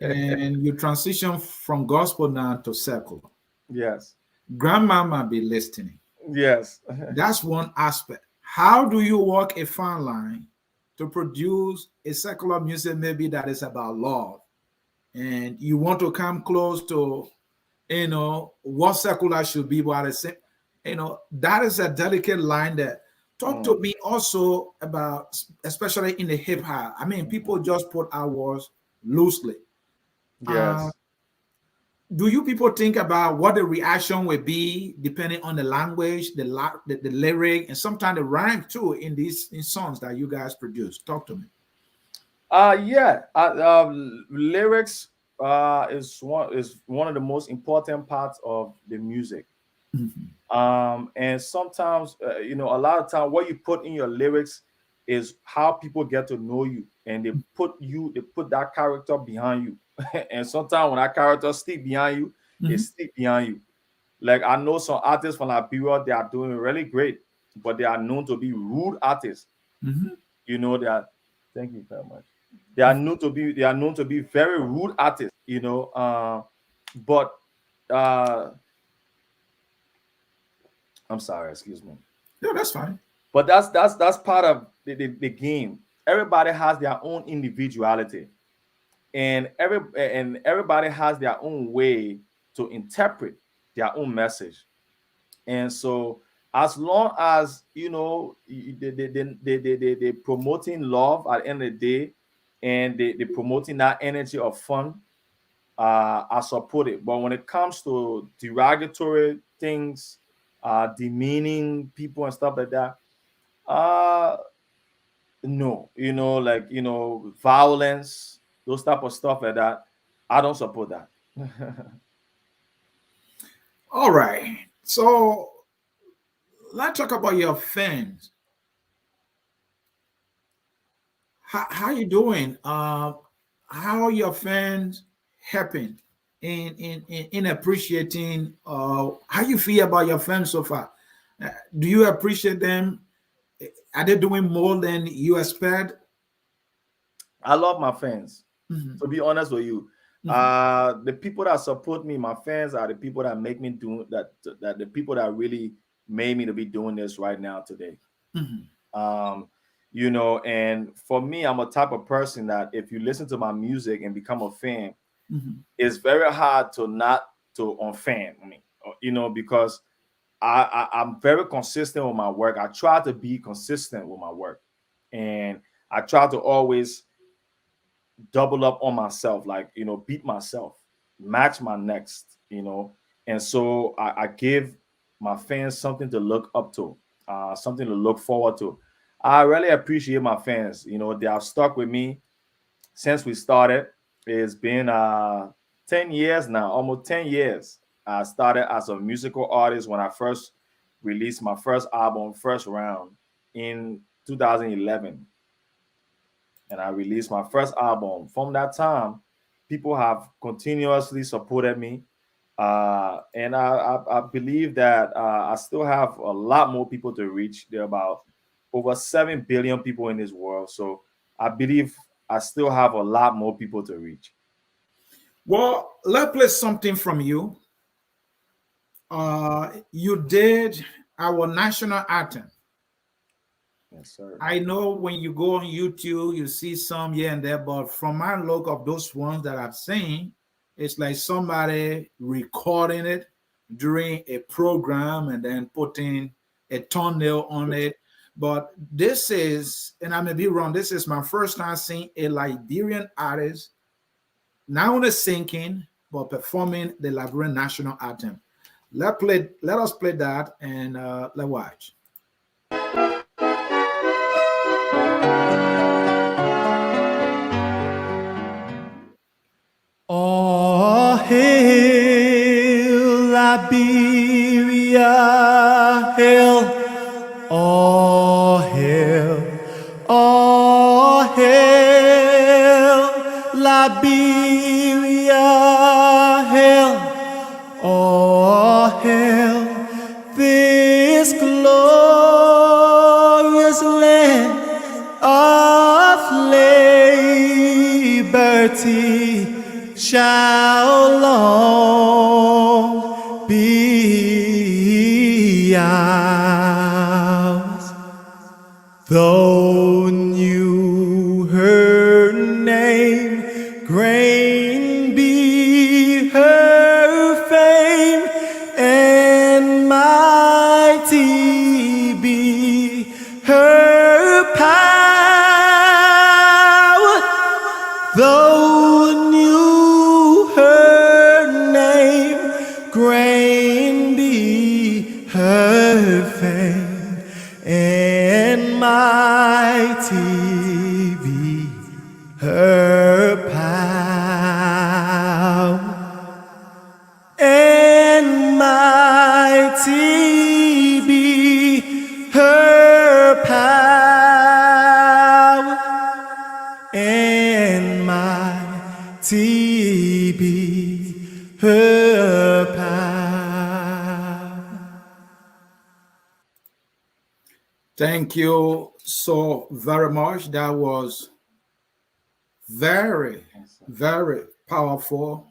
and you transition from gospel now to secular. Yes. Grandma might be listening. Yes. That's one aspect. How do you walk a fine line to produce a secular music, maybe that is about love, and you want to come close to, what secular should be, but at the same, that is a delicate line. That talk to Mm. me also about, especially in the hip hop. I mean, people Mhm. just put our words loosely. Uh, Yes. do you people think about what the reaction will be depending on the language, the lyric, and sometimes the rhyme too in these in songs that you guys produce? Talk to me. Yeah. Lyrics is one of the most important parts of the music. Mhm. And sometimes, a lot of time, what you put in your lyrics is how people get to know you, and they put that character behind you. And sometimes when that character stick behind you, it Mhm. stick behind you. Like I know some artists from Liberia, they are doing really great, but they are known to be rude artists. Mhm. They are. Thank you very much. They are known to be very rude artists. But uh, I'm sorry, excuse me. Yeah, that's fine. But that's part of the game. Everybody has their own individuality, and everybody has their own way to interpret their own message. And so, as long as they promoting love at the end of the day, and they promoting that energy of fun, I support it. But when it comes to derogatory things, demeaning people and stuff like that, uh no, like violence, those type of stuff like that, I don't support that. All right. So let's talk about your fans. How you doing? How are your fans helping in appreciating? How you feel about your fans so far? Do you appreciate them? Are they doing more than you expect? I love my fans, Mhm. to be honest with you. Mhm. The people that support me, my fans, are the people that make me do that, the people that really made me to be doing this right now today. Mhm. You know, and for me, I'm a type of person that if you listen to my music and become a fan, Mhm. it's very hard to not to unfan me, you know, because I'm very consistent with my work. I try to be consistent with my work, and I try to always double up on myself, like, you know, beat myself, match my next, you know. And so I give my fans something to look up to, something to look forward to. I really appreciate my fans. You know, they have stuck with me since we started. It's been 10 years now, almost 10 years. I started as a musical artist when I first released my first album, First Round, in 2011. And I released my first album. From that time, people have continuously supported me. And I believe that I still have a lot more people to reach. There are about over 7 billion people in this world. So I believe I still have a lot more people to reach. Well, let's play something from you. You did our national anthem. Yes, sir. I know when you go on YouTube, you see some here and there, but from my look of those ones that I've seen, it's like somebody recording it during a program and then putting a thumbnail on it. But this is, and I may be wrong, this is my first time seeing a Liberian artist not only singing, but performing the Liberian national anthem. Let us play that and let's watch. All hail Liberia, hail, all hail Liberia, hail, all hail this glorious land of liberty shall long be ours. Though knew her name, great be her fame, and mighty be her power. Though knew her name, great be her fame, and mighty be her power, and mighty be her power, and mighty be her power. Thank you so very much. That was very, very powerful,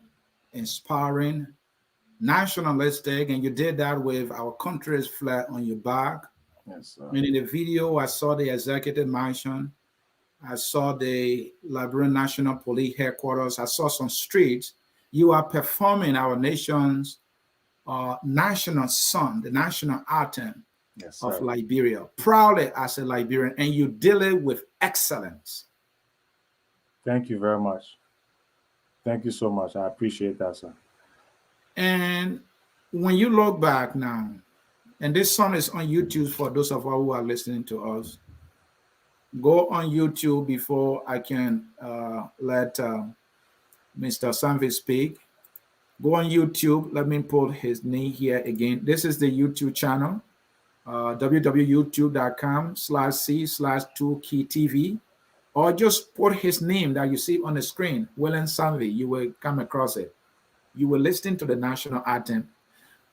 inspiring, nationalistic, and you did that with our country's flag on your back. Yes, sir. And in the video, I saw the executive mansion. I saw the Liberian National Police headquarters. I saw some streets. You are performing our nation's national song, the national anthem Yes, of sir. Liberia, proudly as a Liberian, and you did it with excellence. Thank you very much. Thank you so much. I appreciate that, sir. And when you look back now, and this song is on YouTube for those of us who are listening to us, go on YouTube before I can let Mr. Sanvee speak. Go on YouTube. Let me put his name here again. This is the YouTube channel, www.youtube.com/c/2keytv, or just put his name that you see on the screen, William Sanvee. You will come across it. You will listen to the national anthem.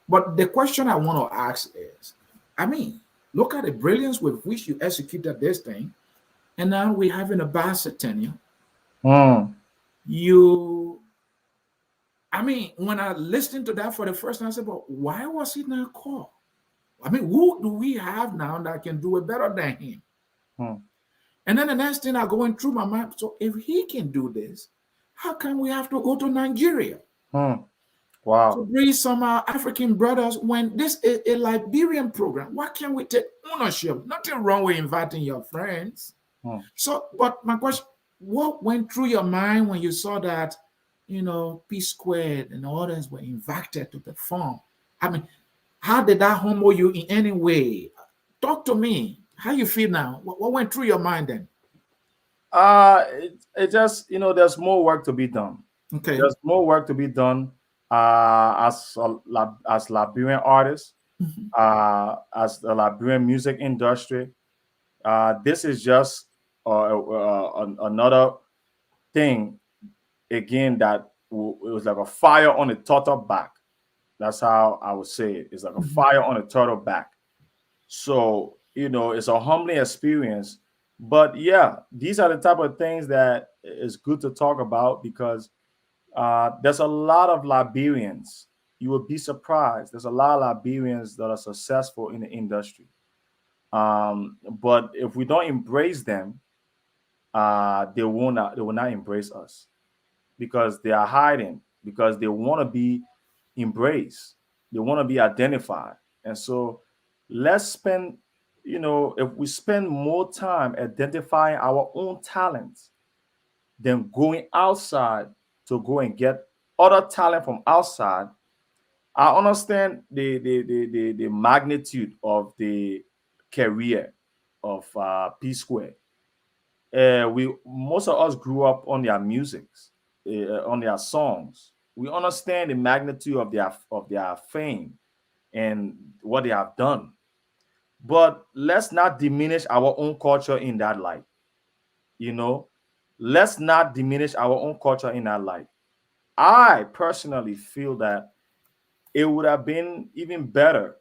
But the question I want to ask is, I mean, look at the brilliance with which you executed this thing, and now we're having a bicentennial. Mm. You, I mean, when I listened to that for the first time, I said, but why was it not called I mean, who do we have now that can do it better than him? Hmm. And then the next thing are going through my mind. So if he can do this, how come we have to go to Nigeria Hmm. to Wow. bring some African brothers when this is a Liberian program? Why can't we take ownership? Nothing wrong with inviting your friends. Hmm. So, but my question, what went through your mind when you saw that, P Squared and others were invited to perform? I mean, how did that humble you in any way? Talk to me. How you feel now? What went through your mind then? It just, there's more work to be done. Okay. There's more work to be done as Liberian artists, Mhm. as the Liberian music industry. This is just another thing again that it was like a fire on a turtle back. That's how I would say it. It's like a Mhm. fire on a turtle back. So, it's a humbling experience. But yeah, these are the type of things that is good to talk about because there's a lot of Liberians. You will be surprised. There's a lot of Liberians that are successful in the industry. But if we don't embrace them, they will not embrace us because they are hiding because they want to be embraced. They want to be identified. And so let's spend, if we spend more time identifying our own talents than going outside to go and get other talent from outside, I understand the magnitude of the career of P Square. We most of us grew up on their musics, on their songs. We understand the magnitude of their fame and what they have done. But let's not diminish our own culture in that light. You know, let's not diminish our own culture in that light. I personally feel that it would have been even better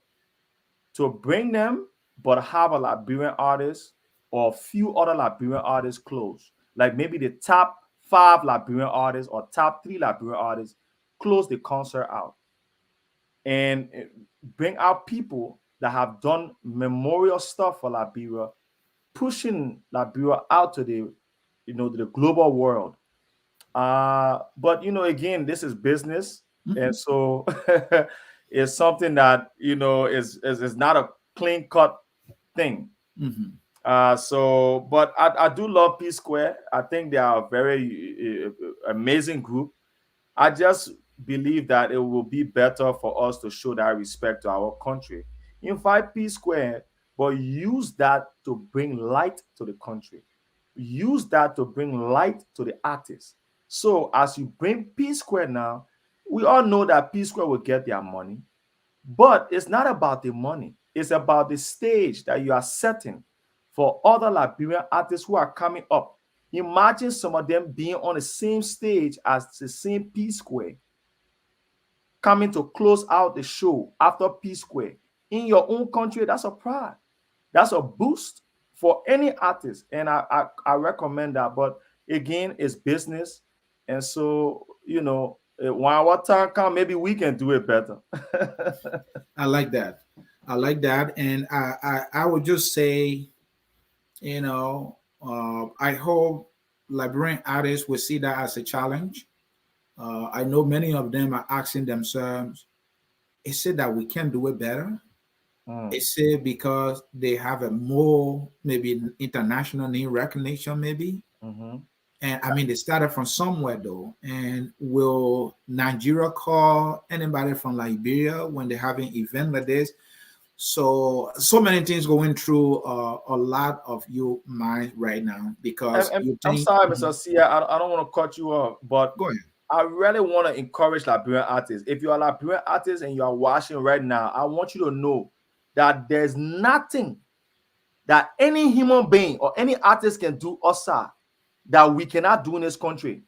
to bring them, but have a Liberian artist or a few other Liberian artists close. Like maybe the top five Liberian artists or top three Liberian artists close the concert out and bring out people that have done memorial stuff for Liberia, pushing Liberia out to the global world. But again, this is business, and Mhm. so it's something that is not a clean cut thing. Mhm. So, but I do love P Square. I think they are a very amazing group. I just believe that it will be better for us to show that respect to our country. Invite P Square, but use that to bring light to the country. Use that to bring light to the artists. So as you bring P Square now, we all know that P Square will get their money, but it's not about the money. It's about the stage that you are setting for other Liberian artists who are coming up. Imagine some of them being on the same stage as the same P Square, coming to close out the show after P Square. In your own country, that's a pride. That's a boost for any artist. And I recommend that. But again, it's business. And so, when our time comes, maybe we can do it better. I like that. I like that. And I would just say, I hope Liberian artists will see that as a challenge. I know many of them are asking themselves, is it that we can do it better? Mm, Is it because they have a more maybe international name recognition, maybe? mhm. And I mean, they started from somewhere though. And will Nigeria call anybody from Liberia when they're having event like this? So many things going through a lot of your mind right now because And you I'm think. sorry, Mhm. Mr. Sia, I don't want to cut you off, but Go ahead. I really want to encourage Liberian artists. If you are a Liberian artist and you are watching right now, I want you to know that there's nothing that any human being or any artist can do outside that we cannot do in this country.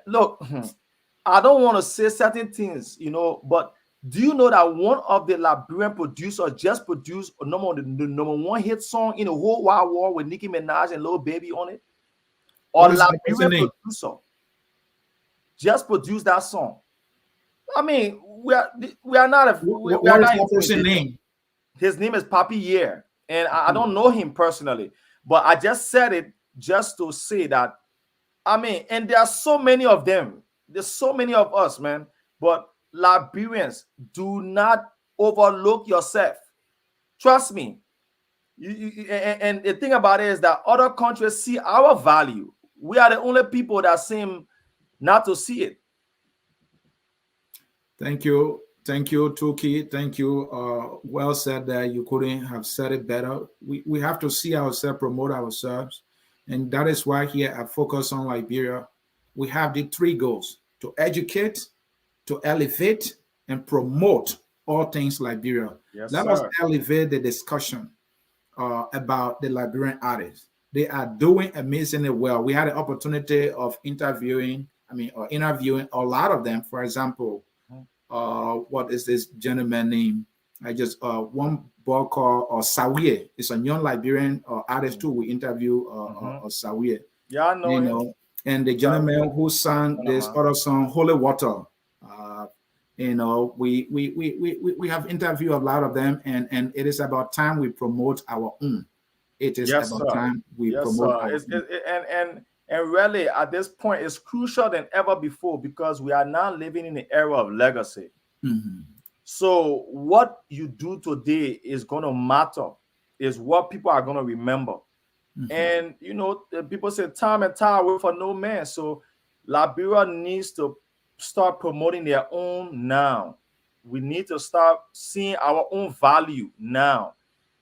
Look, I don't want to say certain things, but do you know that one of the Liberian producers just produced the number one hit song in the whole wide world with Nicki Minaj and Lil Baby on it? Or What is that person's Liberian name? producer just produced that song. I mean, we are not What is that person's intimidated. name? His name is Papi Year, and I don't know him personally, but I just said it just to say that. I mean, and there are so many of them. There's so many of us, man. But Liberians, do not overlook yourself. Trust me. And the thing about it is that other countries see our value. We are the only people that seem not to see it. Thank you. Thank you, Tuki. Thank you. Well said there. You couldn't have said it better. We have to see ourselves, promote ourselves. And that is why here at Focus on Liberia, we have the three goals: to educate, to elevate, and promote all things Liberia. Yes, Let us sir. elevate the discussion about the Liberian artists. They are doing amazingly well. We had the opportunity of interviewing a lot of them. For example, what is this gentleman name? I just one boy called Sawie. It's a young Liberian artist too. We interview Sawie. Yeah, I know You him. know, and the Sawie. gentleman who sang this other song, Holy Water. We have interviewed a lot of them, and it is about time we promote our own. It is Yes, about sir. time we Yes, promote sir. our own. And really at this point, it's crucial than ever before because we are now living in the era of legacy. Mhm. So what you do today is going to matter, is what people are going to remember. And people say time and time away for no man. So Liberia needs to start promoting their own now. We need to start seeing our own value now.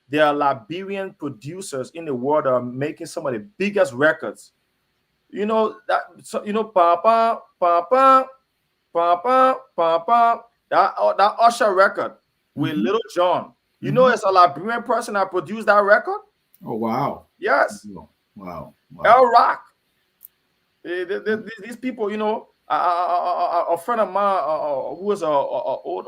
There are Liberian producers in the world that are making some of the biggest records. You know that Papa, Papa, Papa, Papa, that Usher record with Little John. You know, it's a Liberian person that produced that record. Oh wow! Yes, Wow! El Rock. These people, a friend of mine who was a old,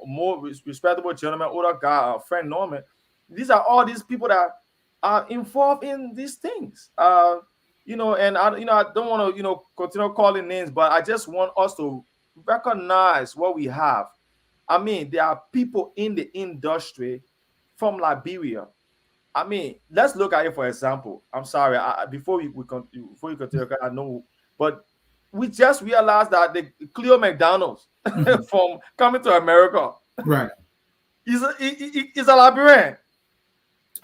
more respectable gentleman, older guy, a friend Norman. These are all these people that are involved in these things. And I don't want to, continue calling names, but I just want us to recognize what we have. I mean, there are people in the industry from Liberia. I mean, let's look at it for example. I'm sorry, before you continue, I know, but we just realized that the Cleo McDonald's from coming to America, Right? he's a Liberian.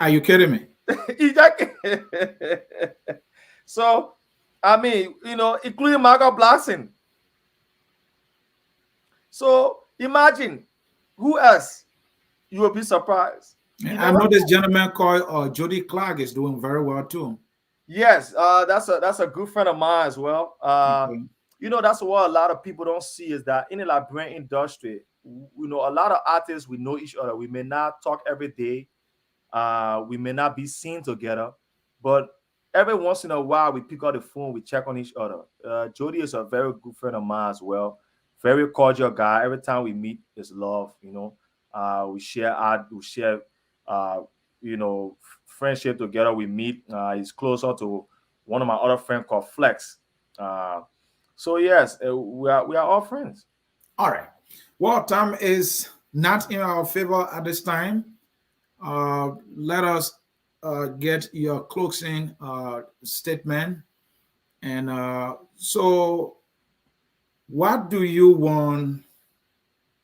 Are you kidding me? So, I mean, including Michael Blackson. So imagine who else. You will be surprised. I know this gentleman called Jody Clark is doing very well too. Yes, that's a good friend of mine as well. Okay. That's what a lot of people don't see is that in the Liberian industry, a lot of artists, we know each other. We may not talk every day. We may not be seen together, but every once in a while we pick up the phone, we check on each other. Jody is a very good friend of mine as well. Very cordial guy. Every time we meet, is love. We share art, we share friendship together. We meet. He's closer to one of my other friends called Flex. So yes, we are all friends. All right. Well, time is not in our favor at this time. Let us get your closing statement. And so, what do you want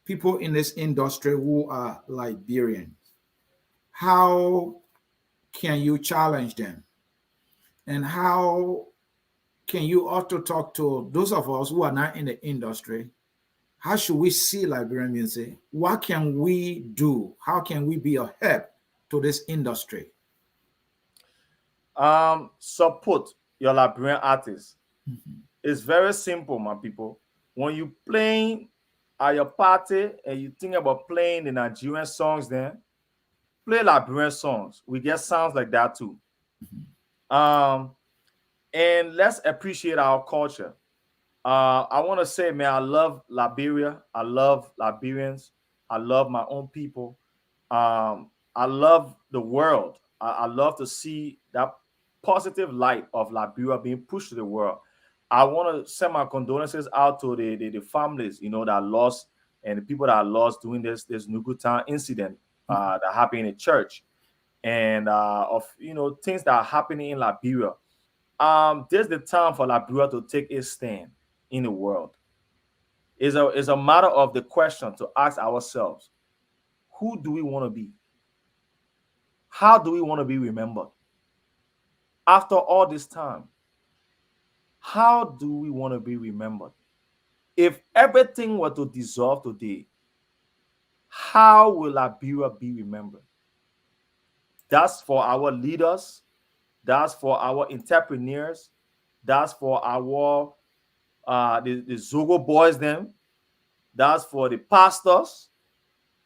people in this industry who are Liberians? How can you challenge them? And how can you also talk to those of us who are not in the industry? How should we see Liberian music? What can we do? How can we be a help to this industry? Support your Liberian artists. It's very simple, my people. When you playing at your party and you think about playing the Nigerian songs, then play Liberian songs. We get sounds like that too. And let's appreciate our culture. I want to say, man, I love Liberia. I love Liberians. I love my own people. I love the world. I love to see that positive light of Liberia being pushed to the world. I want to send my condolences out to the families, that lost, and the people that are lost during this Nugutan incident. that happen in the church, and of things that are happening in Liberia. There's the time for Liberia to take its stand in the world. It's a matter of the question to ask ourselves: who do we want to be? How do we want to be remembered? After all this time, how do we want to be remembered? If everything were to dissolve today, how will Liberia be remembered? That's for our leaders. That's for our entrepreneurs. That's for our the Zogo boys them. That's for the pastors.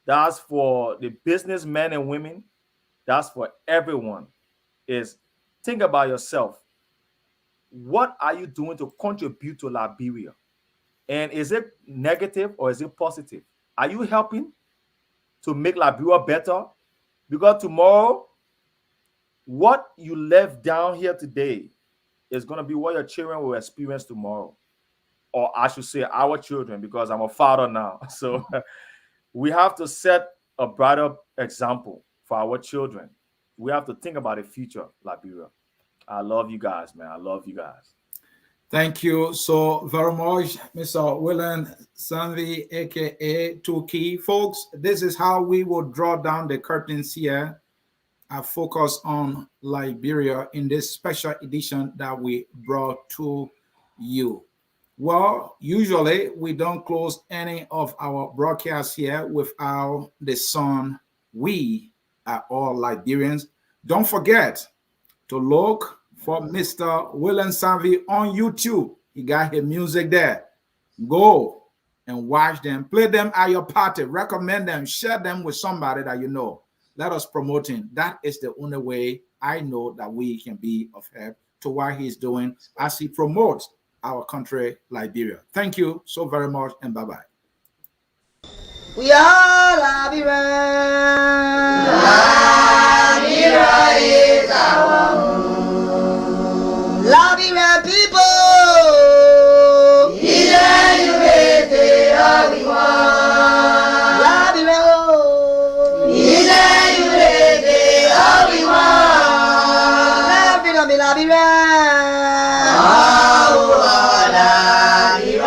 That's for the businessmen and women. That's for everyone. Is think about yourself. What are you doing to contribute to Liberia? And is it negative or is it positive? Are you helping to make Liberia better? Because tomorrow, what you left down here today is going to be what your children will experience tomorrow. Or I should say our children, because I'm a father now. So we have to set a brighter example for our children. We have to think about the future, Liberia. I love you guys, man. I love you guys. Thank you so very much, Mr. William Sanvee, aka Tuki. Folks, this is how we will draw down the curtains here. I focus on Liberia in this special edition that we brought to you. Well, usually we don't close any of our broadcasts here without the song "We Are All Liberians." Don't forget to look for Mr. William Sanvee on YouTube. He got his music there. Go and watch them. Play them at your party. Recommend them. Share them with somebody that you know. Let us promote him. That is the only way I know that we can be of help to what he's doing as he promotes our country, Liberia. Thank you so very much, and bye-bye. We are Liberia. Liberia is our home. Liberia people. Ilẹ̀ àríwá. Liberia o. Ilẹ̀ àríwá. Liberia be Liberia. Oh, Liberia.